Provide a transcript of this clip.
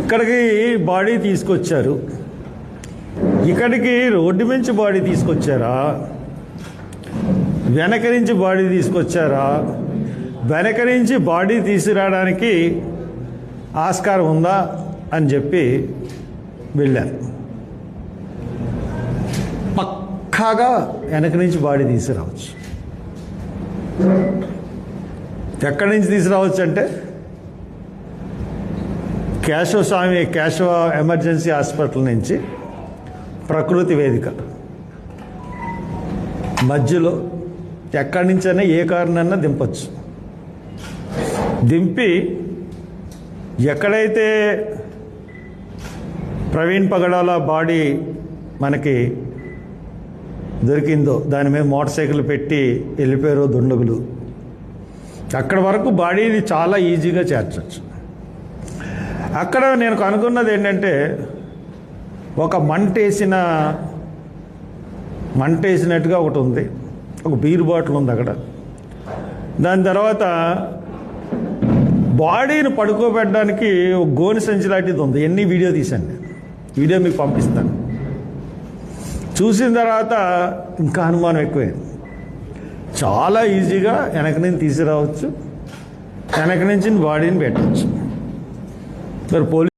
ఇక్కడికి బాడీ తీసుకొచ్చారు, ఇక్కడికి రోడ్డు నుంచి బాడీ తీసుకొచ్చారా, వెనక నుంచి బాడీ తీసుకొచ్చారా, వెనక నుంచి బాడీ తీసుకురావడానికి ఆస్కారం ఉందా అని చెప్పి వెళ్ళారు. పక్కాగా వెనక నుంచి బాడీ తీసుకురావచ్చు. ఎక్కడి నుంచి తీసుకురావచ్చు అంటే కేశవ ఎమర్జెన్సీ హాస్పిటల్ నుంచి ప్రకృతి వేదిక మధ్యలో ఎక్కడి నుంచైనా ఏ కారణన్నా దింపచ్చు. దింపి ఎక్కడైతే ప్రవీణ్ పగడాల బాడీ మనకి దొరికిందో దాని మీద మోటార్ సైకిల్ పెట్టి వెళ్ళిపోయారు దుండగులు, అక్కడ వరకు బాడీని చాలా ఈజీగా చేర్చచ్చు. అక్కడ నేను కనుక్కున్నది ఏంటంటే ఒక మంటేసినట్టుగా ఒకటి ఉంది, ఒక బీర్ బాటిల్ ఉంది అక్కడ. దాని తర్వాత బాడీని పడుకోబెట్టడానికి ఒక గోని సంచి లాంటిది ఉంది. ఎన్ని వీడియో తీశాను, వీడియో మీకు పంపిస్తాను. చూసిన తర్వాత ఇంకా అనుమానం ఎక్కువైంది. చాలా ఈజీగా వెనక నుంచి తీసుకురావచ్చు, వెనక నుంచి బాడీని పెట్టవచ్చు. మరి పోలీసు